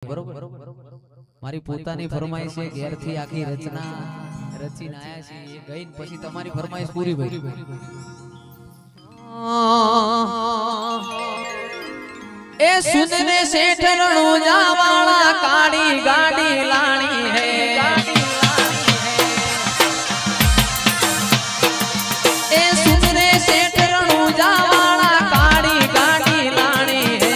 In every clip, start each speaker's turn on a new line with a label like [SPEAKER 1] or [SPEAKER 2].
[SPEAKER 1] બરોબર મારી પોતાની ફરમાઈશ છે ઘેરથી આખી રચના રચીને આયા છે એ ગઈને પછી તમારી ફરમાઈશ પૂરી ભાઈ એ સુનને શેઠરણો જાવાળા કાળી ગાડી લાણી હે એ સુનને શેઠરણો જાવાળા કાળી ગાડી લાણી હે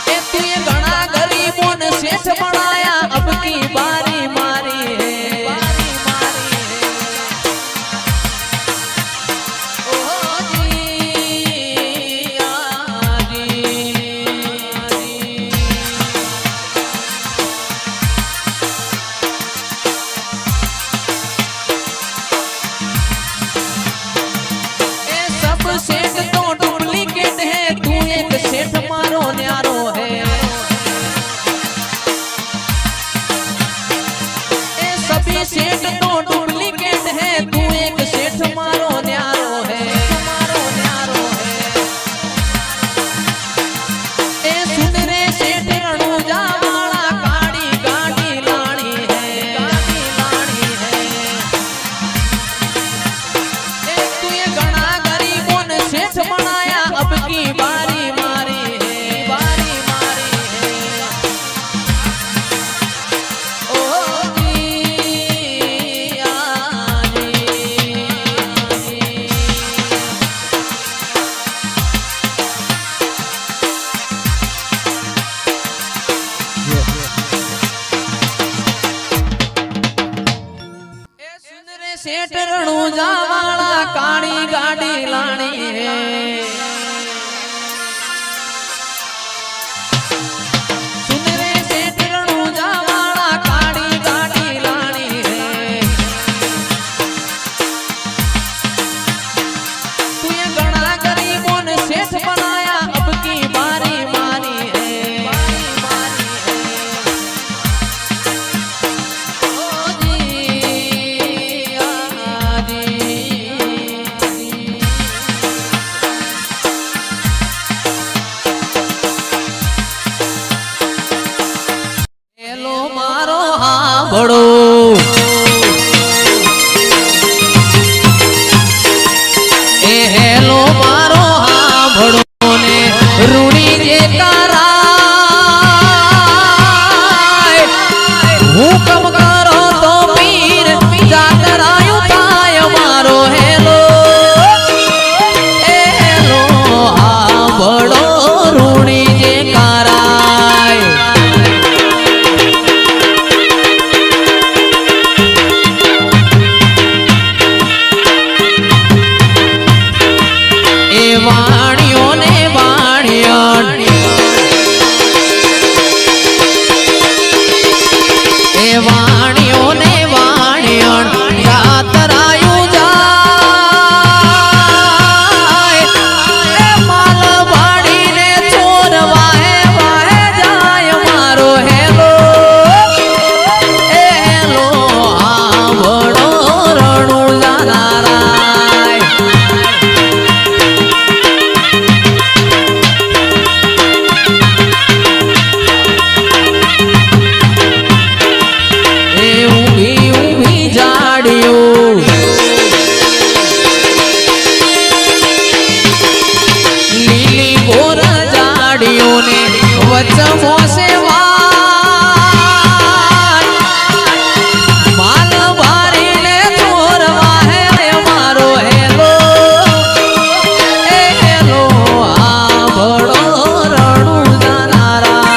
[SPEAKER 1] એ તુએ ઘણા ગરીબોને શેઠ બનાયા અબકી બારી મારી હે सेठ तो डुप्लीकेट है तू एक सेठ मारो न्यारो है ए सुन रे सेठ रणुजा वाला काड़ी गाड़ी लाणी है ए तू ये घना गरीबों ने सेठ बनाया अब की बारी मारी है सेठ रणुजा वाला काड़ी गाड़ी लानी है सुन रे सेठ रणुजा वाला काड़ी गाड़ी लानी है तू ये घना गरीबों ने सेठ बनाया अब की बारी मारी है बड़ो ए हेलो मारो हाँ बड़ो ने रूड़ी जे कराय हुकम करो तो पीर जातरायु थाय मारो हेलो ए हेलो हाँ बड़ो रूड़ी जे कराय वचमों से माल भारी ने छोरवा है मारो हेलो ए हेलो आ बड़ो रणुजा नाराय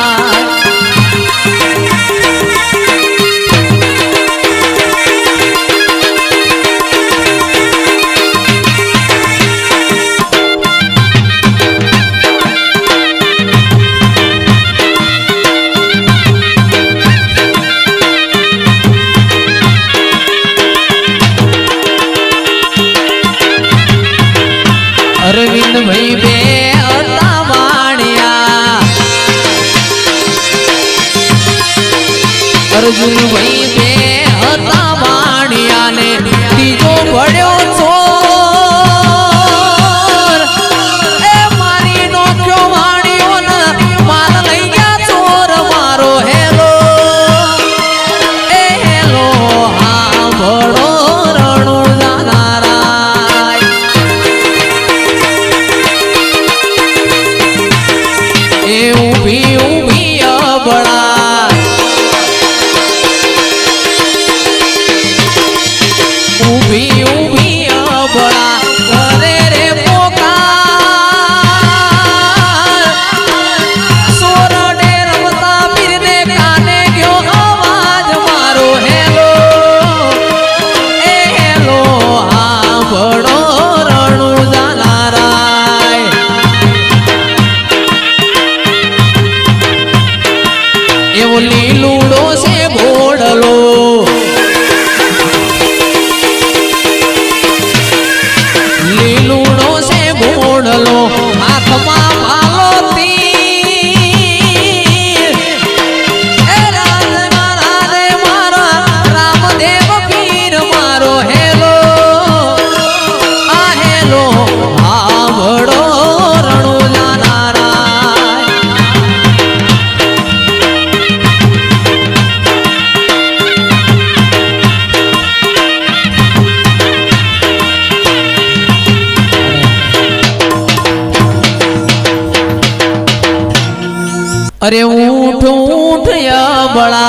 [SPEAKER 1] अरे ऊठ ऊठ या बड़ा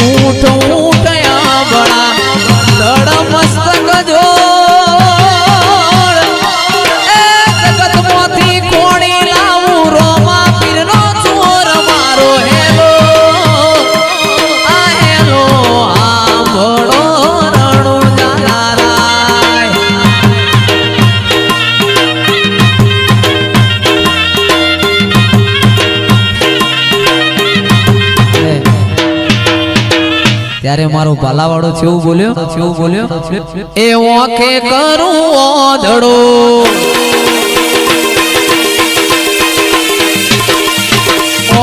[SPEAKER 1] ऊठ ऊठ या बड़ा लड़ मस्तक जो जगत मोती कोणी लावू रोमा पीरनो चोर मारो हेलो आ हेलो आ बड़ो रणु जानाराय ત્યારે મારો ભાલાવાળો છેવું બોલ્યો એ ઓખે કરું ઓધડો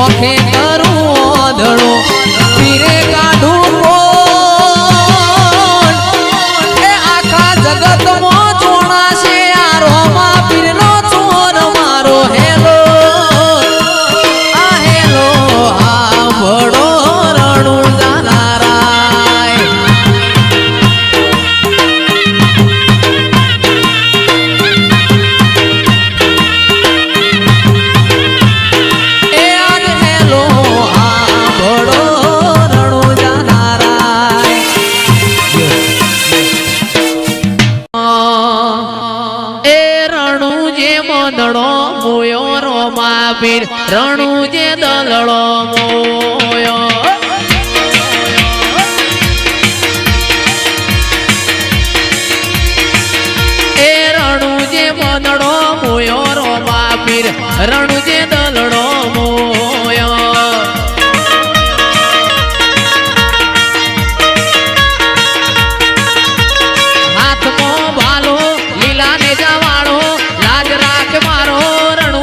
[SPEAKER 1] ઓખે કરું ઓધડો પીરે કાઢું કોણ એ આખા જગતમાં ચોણાશે આ રોમા પીરનો ચોર મારો હેલો આ હેલો આ બડો રણુ પીર રણુ જે દલડો મોયો એ રણુ જે મંદડો મોયો રોમા પીર રણુ જે દલડો મોયો હાથમાં ભાલો લીલા ને જવાળો લાજ રાખ મારો રણુ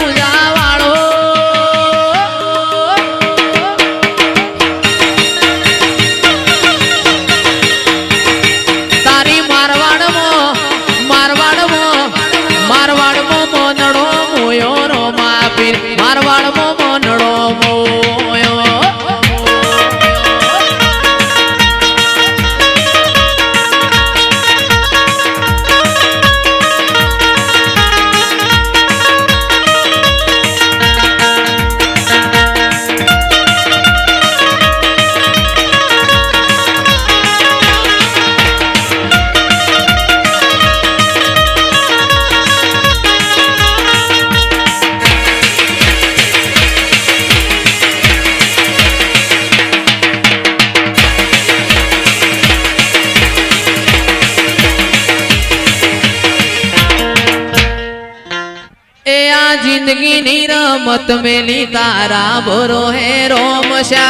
[SPEAKER 1] जिंदगी नी रमत मेली तारा भरो है रोमशा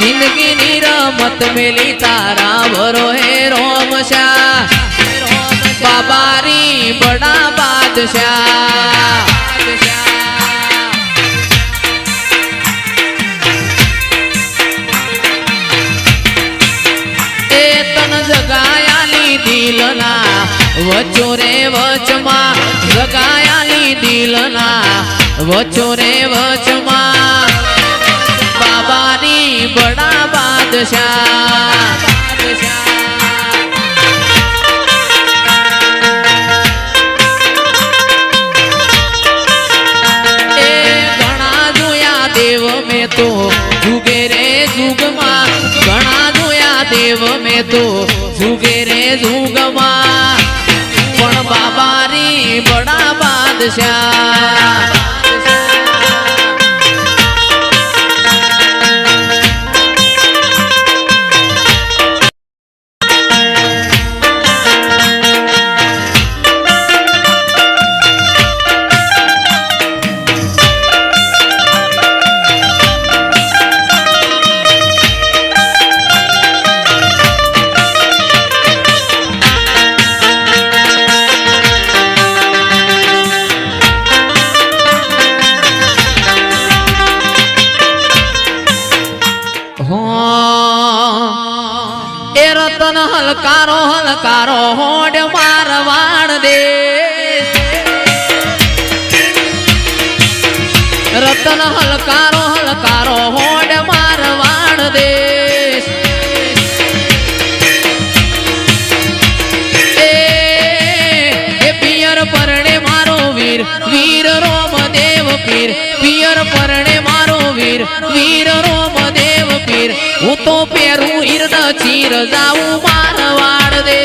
[SPEAKER 1] जिंदगी नी रमत मेली तारा भरो है रोमशा बाबारी बड़ा बादशाह ए तन जगायाली दिलना वचो रे वचमा जगायाली दिलना वचो रे वचमा बाबानी बड़ा बादशाह ए घणा जोया देव में तो जुगे रे जुगमा घणा जोया देव में तो जुगे रे जुगमा पण बाबारी बड़ा बादशाह रतन हलकारो हलकारो होड़ मारवाड़ दे रतन हलकारो हलकारो होड़ मारवाड़ दे ए पियर परणे मारो वीर વીર વીર રોમદેવ પીર હું તો પહેરું ઈરદ ચીર જાઉં મારવાડ દે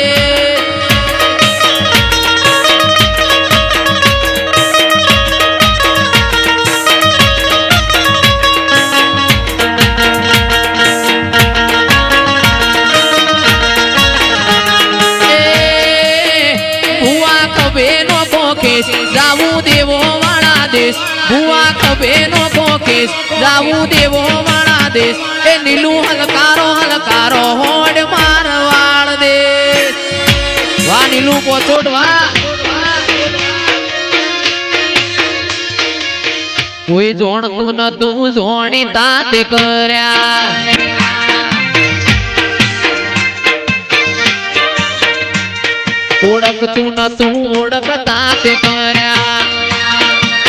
[SPEAKER 1] જાવું દેવો વાળા દેશ ભુવા ખભે નો કોકેશ જાવું દેવો વાળા દેશ એ નીલું હલકારો હોડ મારવાડ દેશ વાહ નીલું પોચોડ વાહ કોઈ જોણતું નતું જોણી તાતે કર્યા ઓળખતું નતું ઓળખતા તે કર્યા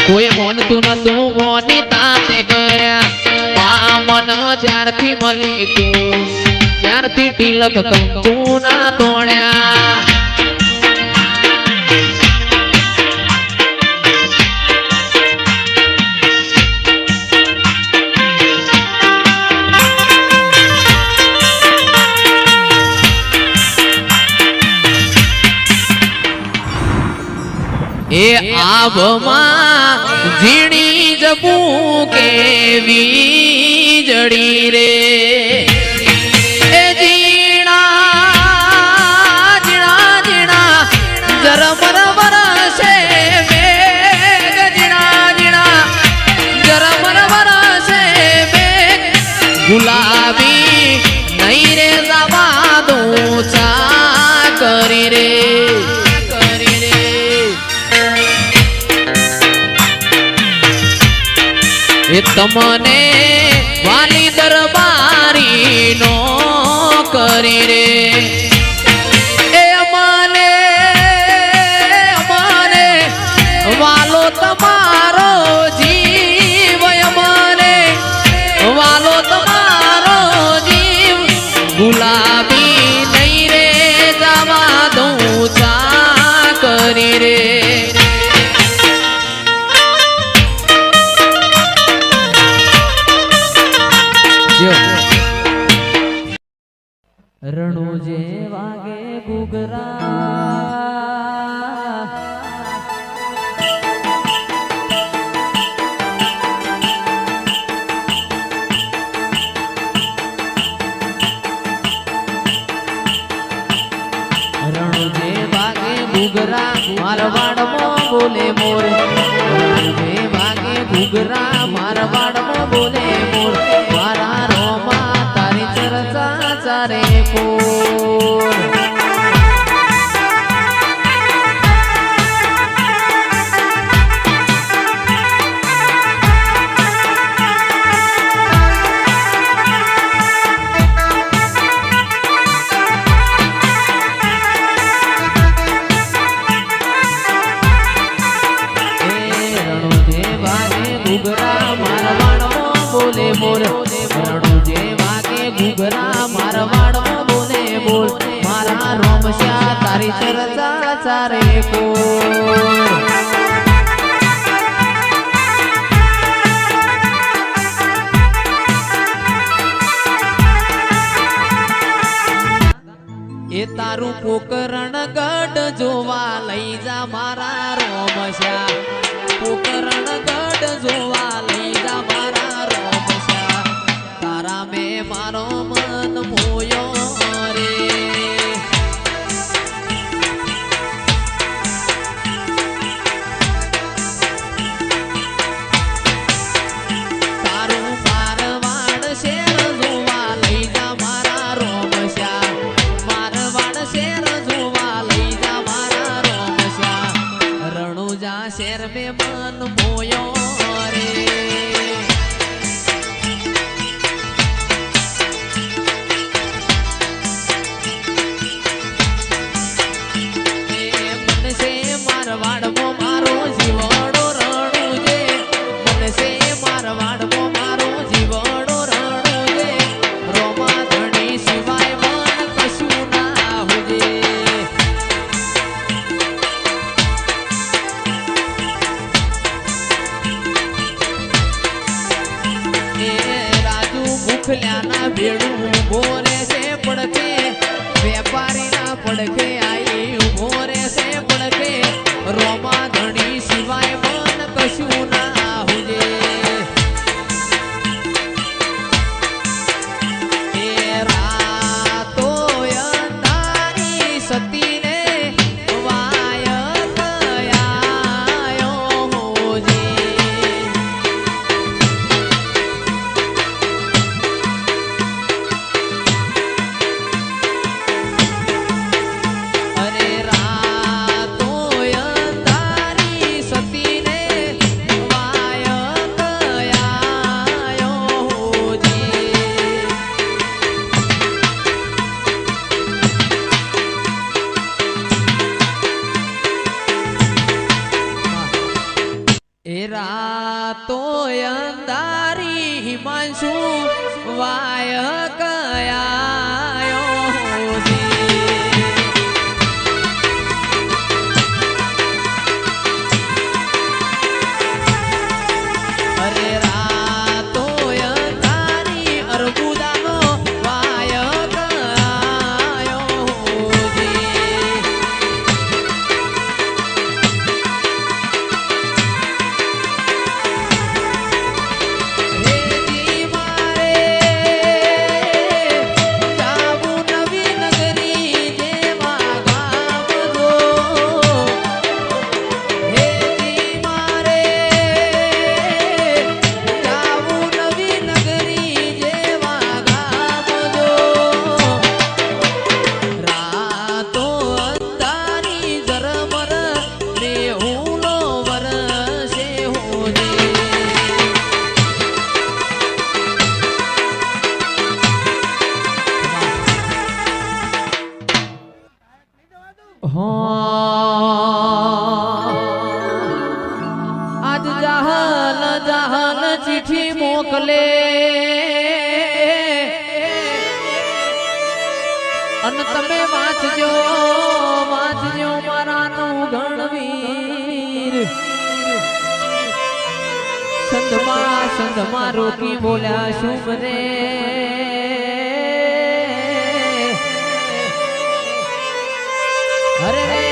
[SPEAKER 1] કોઈ મોનતું નતું મોની તાતે કર્યા મન જ્યારથી મળી તું ત્યારથી તિલક કંકુ ના તોડ્યા એ આભમાં ઝીણી જપું કેવી જડી રે એ ઝીણા ઝીણા ઝીણા જરમર વરસે મેઘ ઝીણા ઝીણા જરમર વરસે મેઘ ગુલાબી નહીં રે જવા દઉં ચા કરી રે એ તમને વાલી દરબારી નો કરી રે એ મને વાલો તમારો જીવ મને વાલો તમારો જીવ ગુલાબી નહીં રે જવા દઉં ચા કરી રે રણુજે વાગે ઘૂઘરા રણુજે વાગે ઘૂઘરા મારવાડમાં બોલે મોર રણુજે વાગે ઘૂઘરા મારવાડમાં બોલે મોર મારા રોમા તારી ચર્ચા ચારે કોર રણુજે વાગે ઘૂઘરા મારવાડમાં બોલે મોર રણુજે વાગે ઘૂઘરા મારવાડમાં બોલે બોલ મારા રોમશ્યા તારી ચર્ચા ચારે કોર એ તારું પોકરણ ગઢ જોવા લઈ જા મારા રોમશ્યા પોકરણ ગઢ જોવા લઈ જા મારા રોમશ્યા તારા મેં મારો મન મોયો રે તારું મારવાડ શેર જોવા લઈ જા મારા રોમશ્યા મારવાડ શેર જોવા લઈ જા મારા રોમશ્યા રણુજા શેર મેં મન મોયો રે મારવાડમાં મારો જીવડો રણુજે મનસે મારવાડમાં મારો જીવડો રણુજે રોમા ધણી સિવાય મન કશું ના હોજે ઉખલ્યાના ભેડું ઉભો રહેશે પડકે વેપારીના પડકે આઈ ઉભો રહેશે પડકે રોમા ધણી સિવાય મન કશું ના હુજે એ રાતો અંધારી સતીને વાય કયાયો હોજે રાતો અંધારી હિમાંશુ વાય કયાયો અરે રાતો અંધારી અર્બુદાનો વાય કયાયો આજ જાહલ જાહલ ચિઠ્ઠી મોકલે અને તમે વાંચજો વાંચજો મારાનું ગણવીર સંધમાં રોકી બોલ્યા શુભ રે અરે રે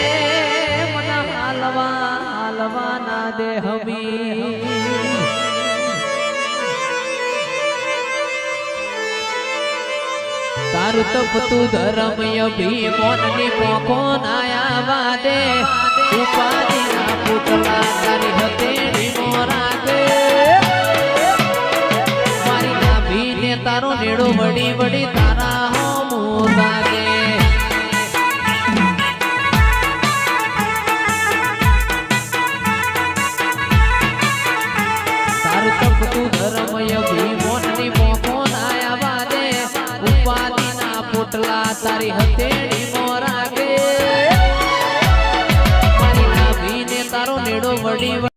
[SPEAKER 1] મના હાલવા ના દે હમી તારું તપતું ધર્મ અભિમોન ની પોખો નાયા વાદે ઉપાધિ ના પુતળા તારી હથેળી મોરા દે મારી નાભી ને તારો નેડો વડી વડી તારા હમું દે તારી હથેળી મોરા કે મારી નાભી ને તારો નેડો વડી